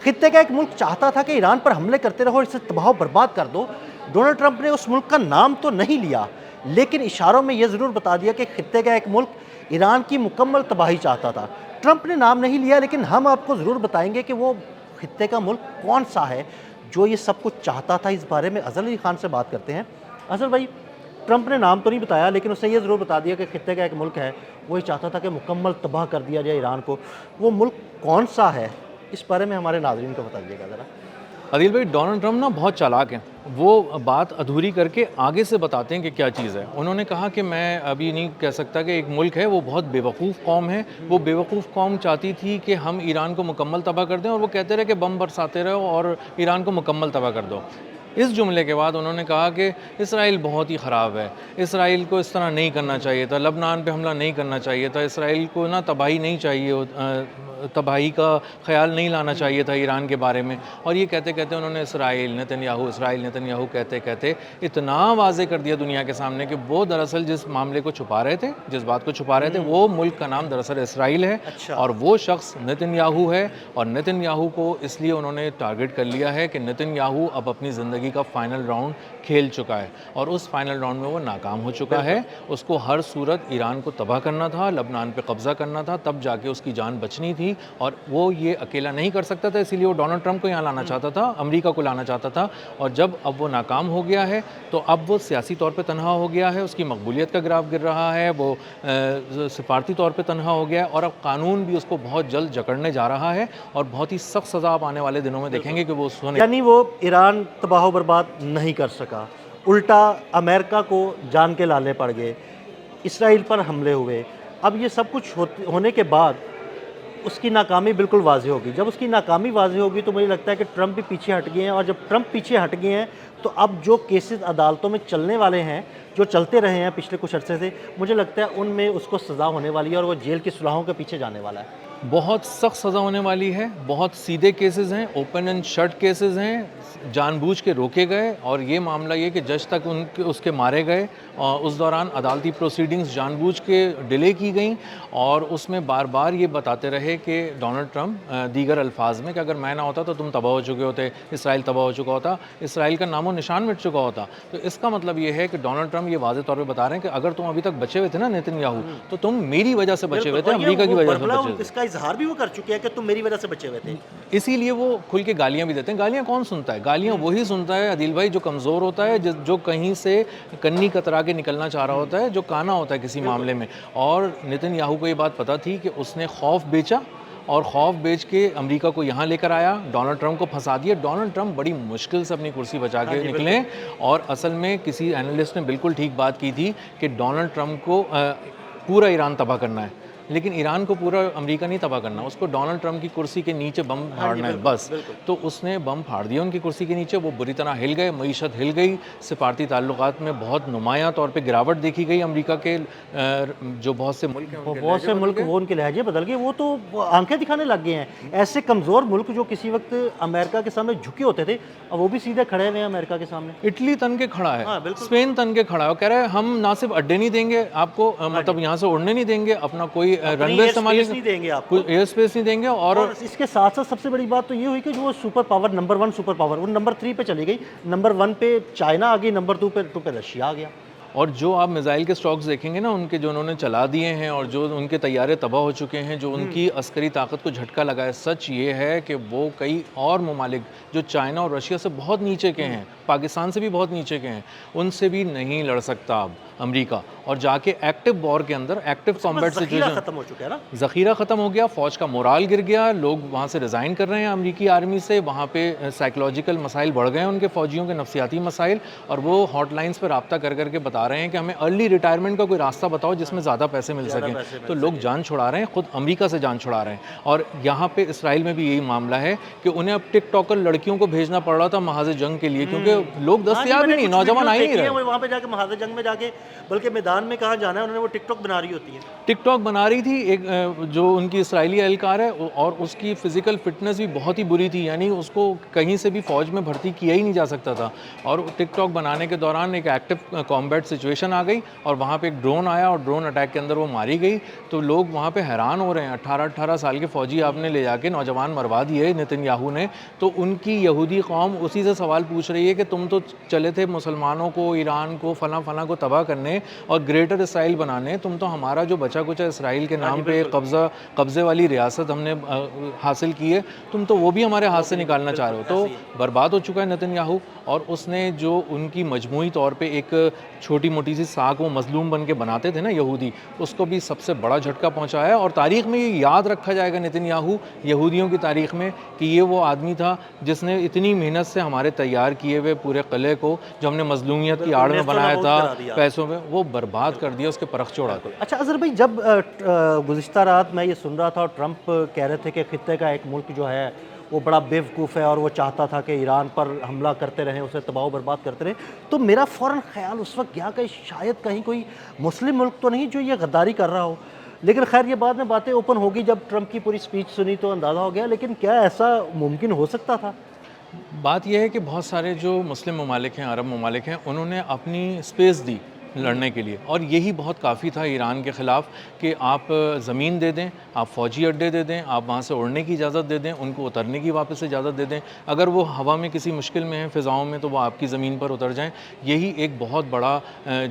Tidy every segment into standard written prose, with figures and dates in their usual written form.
خطے کا ایک ملک چاہتا تھا کہ ایران پر حملے کرتے رہو، اسے تباہ و برباد کر دو۔ ڈونلڈ ٹرمپ نے اس ملک کا نام تو نہیں لیا، لیکن اشاروں میں یہ ضرور بتا دیا کہ خطے کا ایک ملک ایران کی مکمل تباہی چاہتا تھا۔ ٹرمپ نے نام نہیں لیا، لیکن ہم آپ کو ضرور بتائیں گے کہ وہ خطے کا ملک کون سا ہے جو یہ سب کچھ چاہتا تھا۔ اس بارے میں اظہر علی خان سے بات کرتے ہیں۔ اظہر بھائی، ٹرمپ نے نام تو نہیں بتایا، لیکن اس نے یہ ضرور بتا دیا کہ خطے کا ایک ملک ہے، وہ یہ چاہتا تھا کہ مکمل تباہ کر دیا جائے ایران کو۔ وہ ملک کون سا ہے، اس بارے میں ہمارے ناظرین کو بتائیے گا ذرا۔ عادل بھائی، ڈونلڈ ٹرمپ نا بہت چالاک ہیں، وہ بات ادھوری کر کے آگے سے بتاتے ہیں کہ کیا چیز ہے۔ انہوں نے کہا کہ میں ابھی نہیں کہہ سکتا کہ ایک ملک ہے، وہ بہت بیوقوف قوم ہے۔ وہ بیوقوف قوم چاہتی تھی کہ ہم ایران کو مکمل تباہ کر دیں، اور وہ کہتے رہے کہ بم برساتے رہو اور ایران کو مکمل تباہ کر دو۔ اس جملے کے بعد انہوں نے کہا کہ اسرائیل بہت ہی خراب ہے، اسرائیل کو اس طرح نہیں کرنا چاہیے تھا، لبنان پہ حملہ نہیں کرنا چاہیے تھا، اسرائیل کو نا تباہی نہیں چاہیے، تباہی کا خیال نہیں لانا چاہیے تھا ایران کے بارے میں۔ اور یہ کہتے کہتے انہوں نے اسرائیل نتنیاہو کہتے کہتے اتنا واضح کر دیا دنیا کے سامنے کہ وہ دراصل جس معاملے کو چھپا رہے تھے، جس بات کو چھپا رہے تھے، وہ ملک کا نام دراصل اسرائیل ہے، اور وہ شخص نتنیاہو ہے۔ اور نتنیاہو کو اس لیے انہوں نے ٹارگٹ کر لیا ہے کہ نتنیاہو اب اپنی زندگی کا فائنل راؤنڈ کھیل چکا ہے، اور اس فائنل راؤنڈ میں وہ ناکام ہو چکا ہے۔ اس کو ہر صورت ایران کو تباہ کرنا تھا، لبنان پہ قبضہ کرنا تھا، تب جا کے اس کی جان بچنی تھی، اور وہ یہ اکیلا نہیں کر سکتا تھا، اسی لیے وہ ڈونلڈ ٹرمپ کو یہاں لانا چاہتا تھا، امریکہ کو لانا چاہتا تھا۔ اور جب اب وہ ناکام ہو گیا ہے تو اب وہ سیاسی طور پہ تنہا ہو گیا ہے، اس کی مقبولیت کا گراف گر رہا ہے، وہ سفارتی طور پہ تنہا ہو گیا ہے، اور اب قانون بھی اس کو بہت جلد جکڑنے جا رہا ہے، اور بہت ہی سخت سزا آپ آنے والے دنوں میں دیکھیں گے کہ وہ سونے۔ یعنی وہ ایران تباہ و برباد نہیں کر سکا، الٹا امریکہ کو جان کے لالے پڑ گئے، اسرائیل پر حملے ہوئے۔ اب یہ سب کچھ ہونے کے بعد اس کی ناکامی بالکل واضح ہوگی۔ جب اس کی ناکامی واضح ہوگی تو مجھے لگتا ہے کہ ٹرمپ بھی پیچھے ہٹ گئے ہیں، اور جب ٹرمپ پیچھے ہٹ گئے ہیں تو اب جو کیسز عدالتوں میں چلنے والے ہیں، جو چلتے رہے ہیں پچھلے کچھ عرصے سے، مجھے لگتا ہے ان میں اس کو سزا ہونے والی ہے، اور وہ جیل کی سلاخوں کے پیچھے جانے والا ہے۔ بہت سخت سزا ہونے والی ہے، بہت سیدھے کیسز ہیں، اوپن اینڈ شٹ کیسز ہیں، جان بوجھ کے روکے گئے، اور یہ معاملہ یہ کہ جج تک اس کے مارے گئے، اور اس دوران عدالتی پروسیڈنگز جان بوجھ کے ڈیلے کی گئیں، اور اس میں بار بار یہ بتاتے رہے کہ ڈونلڈ ٹرمپ دیگر الفاظ میں کہ اگر میں نہ ہوتا تو تم تباہ ہو چکے ہوتے، اسرائیل تباہ ہو چکا ہوتا، اسرائیل کا نام و نشان مٹ چکا ہوتا۔ تو اس کا مطلب یہ ہے کہ ڈونلڈ ٹرمپ یہ واضح طور پہ بتا رہے ہیں کہ اگر تم ابھی تک بچے ہوئے تھے نا نتنیاہو، تو تم میری وجہ سے بچے ہوئے تھے، امریکہ کی وجہ سے بچے ہوئے تھے۔ اس کا اظہار بھی وہ کر چکے ہیں کہ تم میری وجہ سے بچے ہوئے تھے، اسی لیے وہ کھل کے گالیاں بھی دیتے ہیں۔ گالیاں کون سنتا ہے؟ گالیاں وہی سنتا ہے عادل بھائی جو کمزور ہوتا ہے، جو کہیں سے کنی کترا کے نکلنا چاہ رہا ہوتا ہے، جو کانا ہوتا ہے کسی معاملے میں۔ اور نتنیاہو کو یہ بات پتہ تھی کہ اس نے خوف بیچا، اور خوف بیچ کے امریکہ کو یہاں لے کر آیا، ڈونلڈ ٹرمپ کو پھنسا دیا۔ ڈونلڈ ٹرمپ بڑی مشکل سے اپنی کرسی بچا کے نکلے، اور اصل میں کسی اینالسٹ نے بالکل ٹھیک بات کی تھی کہ ڈونلڈ ٹرمپ کو پورا ایران تباہ کرنا ہے، لیکن ایران کو پورا امریکہ نہیں تباہ کرنا، اس کو ڈونلڈ ٹرمپ کی کرسی کے نیچے بم پھاڑنا ہے بس۔ تو اس نے بم پھاڑ دیا ان کی کرسی کے نیچے، وہ بری طرح ہل گئے، معیشت ہل گئی، سفارتی تعلقات میں بہت نمایاں طور پہ گراوٹ دیکھی گئی۔ امریکہ کے جو بہت سے ملک ہیں، بہت سے ملک وہ ان کے لہجے بدل گئے، وہ تو آنکھیں دکھانے لگ گئے ہیں۔ ایسے کمزور ملک جو کسی وقت امریکہ کے سامنے جھکے ہوتے تھے، اب وہ بھی سیدھے کھڑے ہوئے ہیں امریکہ کے سامنے۔ اٹلی تن کے کھڑا ہے، اسپین تن کے کھڑا ہے، وہ کہہ رہا ہے ہم نہ صرف اڈے نہیں دیں گے آپ کو، مطلب یہاں سے اڑنے نہیں دیں گے، اپنا کوئی رن وے استعمال نہیں دیں گے آپ کو، ایئر اسپیس نہیں دیں گے۔ اور اس کے ساتھ ساتھ سب سے بڑی بات تو یہ ہوئی کہ جو super power, number 1 super power, وہ نمبر 3 پہ چلی گئی، نمبر 1 پہ چائنا آ گئی، نمبر 2 پہ رشیا آ گیا۔ اور جو آپ میزائل کے سٹاکس دیکھیں گے نا ان کے، جو انہوں نے چلا دیے ہیں اور جو ان کے طیارے تباہ ہو چکے ہیں، جو ان کی عسکری طاقت کو جھٹکا لگا ہے، سچ یہ ہے کہ وہ کئی اور ممالک جو چائنا اور رشیا سے بہت نیچے کے ہیں، پاکستان سے بھی بہت نیچے کے ہیں، ان سے بھی نہیں لڑ سکتا اب امریکہ، اور جا کے ایکٹیو وار کے اندر، ایکٹیو کمبیٹ سچویشن، ختم ہو چکا ہے نا، ذخیرہ ختم ہو گیا، فوج کا مورال گر گیا، لوگ وہاں سے ریزائن کر رہے ہیں امریکی آرمی سے، وہاں پہ سائیکولوجیکل مسائل بڑھ گئے ہیں ان کے فوجیوں کے، نفسیاتی مسائل، اور وہ ہاٹ لائنز پہ رابطہ کر کر کے بتا رہے ہیں کہ ہمیں ارلی ریٹائرمنٹ کا کوئی راستہ بتاؤ جس میں زیادہ پیسے مل سکیں۔ تو لوگ جان چھڑا رہے ہیں، خود امریکہ سے جان چھڑا رہے ہیں۔ اور یہاں پہ اسرائیل میں بھی یہی معاملہ ہے کہ انہیں اب ٹک ٹاکر لڑکیوں کو بھیجنا پڑ رہا تھا محاذ جنگ کے لیے، کیونکہ لوگ دستیاب ہی نہیں، نوجوان آ ہی نہیں رہے۔ وہاں پہ جا کے محاذ جنگ میں جا کے بلکہ میدان میں کہاں جانا ہے انہوں نے وہ ٹک ٹاک بنا رہی ہوتی ہیں. ٹک ٹاک بنا رہی تھی ایک جو ان کی اسرائیلی اہلکار ہے اور اس کی فزیکل فٹنس بھی بہت ہی بری تھی, یعنی اس کو کہیں سے بھی فوج میں بھرتی کیا ہی نہیں جا سکتا تھا. اور ٹک ٹاک بنانے کے دوران ایک ایکٹیو کامبیٹ سچویشن آ گئی اور وہاں پہ ایک ڈرون آیا اور ڈرون اٹیک کے اندر وہ ماری گئی. تو لوگ وہاں پہ حیران ہو رہے ہیں, 18 سال کے فوجی آپ نے لے جا کے نوجوان مروا دیے نتن یاہو نے. تو ان کی یہودی قوم اسی سے سوال پوچھ رہی ہے کہ تم تو چلے تھے مسلمانوں کو, ایران کو, فلاں فلاں کو تباہ کرنے اور گریٹر اسرائیل بنانے, تم تو ہمارا جو بچا کچا اسرائیل کے نام پہ قبضے والی ریاست ہم نے حاصل کی ہے, تم تو وہ بھی ہمارے ہاتھ سے نکالنا چاہ رہے ہو. تو برباد ہو چکا ہے نتن یاہو, اور اس نے جو ان کی مجموعی طور پہ ایک چھوٹی موٹی سی ساکھ وہ مظلوم بن کے بناتے تھے نا یہودی, اس کو بھی سب سے بڑا جھٹکا پہنچایا ہے. اور تاریخ میں یہ یاد رکھا جائے گا نتن یاہو, یہودیوں کی تاریخ میں, کہ یہ وہ آدمی تھا جس نے اتنی محنت سے ہمارے تیار کیے ہوئے پورے قلعے کو, جو ہم نے مظلومیت کی آڑ میں بنایا تھا پیسوں میں, وہ برباد کر دیا, اس کے پرخ چوڑا دیا. اچھا اظہر بھائی, جب گزشتہ رات میں یہ سن رہا تھا اور ٹرمپ کہہ رہے تھے کہ خطے کا ایک ملک جو ہے وہ بڑا بے وقوف ہے اور وہ چاہتا تھا کہ ایران پر حملہ کرتے رہیں, اسے تباہ و برباد کرتے رہیں, تو میرا فوراً خیال اس وقت گیا کہ شاید کہیں کوئی مسلم ملک تو نہیں جو یہ غداری کر رہا ہو. لیکن خیر یہ بعد میں باتیں اوپن ہوگی, جب ٹرمپ کی پوری سپیچ سنی تو اندازہ ہو گیا. لیکن کیا ایسا ممکن ہو سکتا تھا؟ بات یہ ہے کہ بہت سارے جو مسلم ممالک ہیں, عرب ممالک ہیں, انہوں نے اپنی اسپیس دی لڑنے کے لیے, اور یہی بہت کافی تھا ایران کے خلاف کہ آپ زمین دے دیں, آپ فوجی اڈے دے دیں, آپ وہاں سے اڑنے کی اجازت دے دیں, ان کو اترنے کی واپس اجازت دے دیں, اگر وہ ہوا میں کسی مشکل میں ہیں فضاؤں میں تو وہ آپ کی زمین پر اتر جائیں. یہی ایک بہت بڑا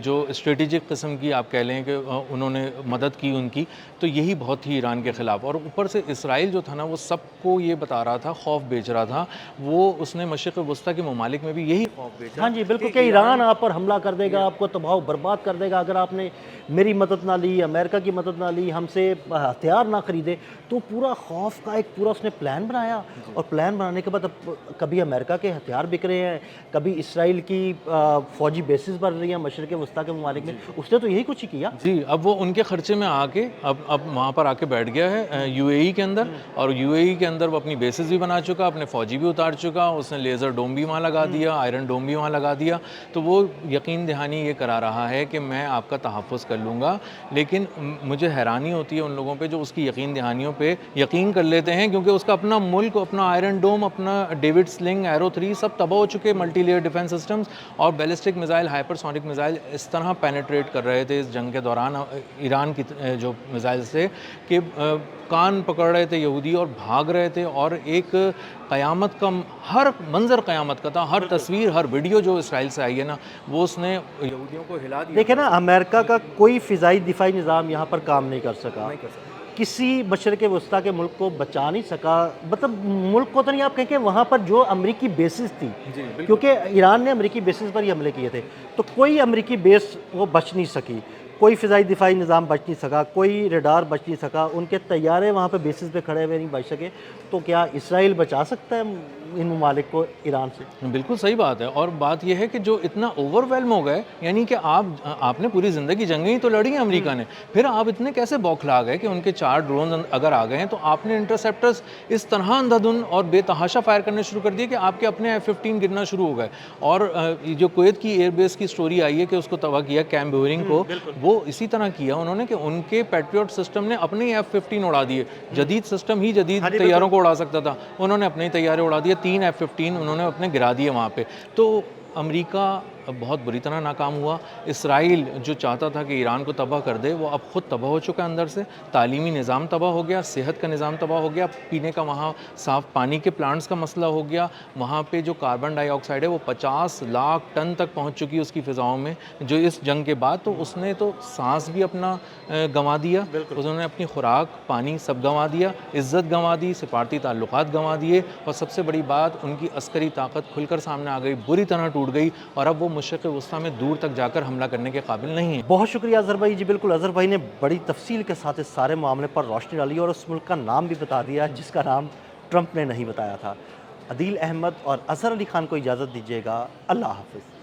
جو اسٹریٹجک قسم کی آپ کہہ لیں کہ انہوں نے مدد کی ان کی, تو یہی بہت تھی ایران کے خلاف. اور اوپر سے اسرائیل جو تھا نا, وہ سب کو یہ بتا رہا تھا, خوف بیچ رہا تھا, وہ اس نے مشرق وسطیٰ کے ممالک میں بھی یہی خوف بیچا. ہاں جی بالکل, کہ ایران آپ پر حملہ کر دے گا, آپ کو تباہ و برباد کر دے گا, اگر آپ نے میری مدد نہ لی, امریکہ کی مدد نہ لی, ہم سے ہتھیار نہ خریدے. تو پورا خوف کا ایک پورا اس نے پلان بنایا, اور پلان بنانے کے بعد اب کبھی امریکہ کے ہتھیار بک رہے ہیں, کبھی اسرائیل کی فوجی بیسز بن رہی ہیں مشرق وسطیٰ کے ممالک میں. اس نے تو یہی کچھ ہی کیا. جی, اب وہ ان کے خرچے میں آ کے اب وہاں پر آ کے بیٹھ گیا ہے یو اے ای کے اندر, اور یو اے ای کے اندر وہ اپنی بیسز بھی بنا چکا, اپنے فوجی بھی اتار چکا, اس نے لیزر ڈوم بھی وہاں لگا دیا, آئرن ڈوم بھی وہاں لگا دیا. تو وہ یقین دہانی یہ کرا رہا ہے کہ میں آپ کا تحفظ کر لوں گا. لیکن مجھے حیرانی ہوتی ہے ان لوگوں پہ جو اس کی یقین دہانیوں پہ یقین کر لیتے ہیں, کیونکہ اس کا اپنا ملک, اپنا آئرن ڈوم, اپنا ڈیوڈ سلنگ, ایرو 3 سب تباہ ہو چکے, ملٹی لیئر ڈیفنس سسٹمز اور ballistic missile, hypersonic missile اس طرح پینیٹریٹ کر رہے تھے اس جنگ کے دوران ایران کی جو میزائل سے, کہ کان پکڑ رہے تھے یہودی اور بھاگ رہے تھے. اور ایک قیامت کا ہر منظر قیامت کا تھا, ہر تصویر, ہر ویڈیو جو اسرائیل سے آئی ہے نا, وہ اس نے یہودیوں کو ہلا دیا. دیکھیں نا, امریکہ کا کوئی فضائی دفاعی نظام یہاں پر کام نہیں کر سکا, کسی مشرق وسطیٰ کے ملک کو بچا نہیں سکا. مطلب ملک کو تو نہیں, آپ کہیں کہ وہاں پر جو امریکی بیسز تھی, کیونکہ ایران نے امریکی بیسز پر ہی حملے کیے تھے, تو کوئی امریکی بیس وہ بچ نہیں سکی, کوئی فضائی دفاعی نظام بچ نہیں سکا, کوئی ریڈار بچ نہیں سکا, ان کے طیارے وہاں پہ بیسز پہ کھڑے ہوئے نہیں بچ سکے. تو کیا اسرائیل بچا سکتا ہے ان ممالک کو ایران سے؟ بالکل صحیح بات ہے. اور بات یہ ہے کہ جو اتنا اوور ویلم ہو گئے, یعنی کہ آپ نے پوری زندگی جنگیں ہی تو لڑی ہیں امریکہ نے, پھر آپ اتنے کیسے بوکھلا گئے کہ ان کے 4 ڈرون اگر آ گئے ہیں تو آپ نے انٹرسیپٹرز اس طرح اندھا دھند اور بے تحاشا فائر کرنے شروع کر دیے کہ آپ کے اپنے F-15 گرنا شروع ہو گئے. اور جو کویت کی ایئر بیس کی سٹوری آئی ہے کہ اس کو تباہ کیا کیمپ بیورنگ کو, وہ اسی طرح کیا انہوں نے کہ ان کے پیٹریوٹ سسٹم نے اپنے ہی F-15 اڑا دیے. جدید سسٹم ہی جدید طیاروں کو اڑا سکتا تھا, انہوں نے اپنے ہی طیارے اڑا دیے, 3 F-15 انہوں نے اپنے گرا دیے وہاں پہ. تو امریکہ بہت بری طرح ناکام ہوا. اسرائیل جو چاہتا تھا کہ ایران کو تباہ کر دے, وہ اب خود تباہ ہو چکا اندر سے. تعلیمی نظام تباہ ہو گیا, صحت کا نظام تباہ ہو گیا, پینے کا وہاں صاف پانی کے پلانٹس کا مسئلہ ہو گیا. وہاں پہ جو کاربن ڈائی آکسائڈ ہے وہ 50 لاکھ ٹن تک پہنچ چکی ہے اس کی فضاؤں میں جو اس جنگ کے بعد. تو اس نے تو سانس بھی اپنا گنوا دیا, انہوں نے اپنی خوراک, پانی سب گنوا دیا, عزت گنوا دی, سفارتی تعلقات گنوا دیے, اور سب سے بڑی بات ان کی عسکری طاقت کھل کر سامنے آ گئی, بری طرح ٹوٹ گئی, اور اب وہ مشرق وسطیٰ میں دور تک جا کر حملہ کرنے کے قابل نہیں ہے. بہت شکریہ اظہر بھائی. جی بالکل, اظہر بھائی نے بڑی تفصیل کے ساتھ اس سارے معاملے پر روشنی ڈالی اور اس ملک کا نام بھی بتا دیا جس کا نام ٹرمپ نے نہیں بتایا تھا. عدیل احمد اور اظہر علی خان کو اجازت دیجیے گا. اللہ حافظ.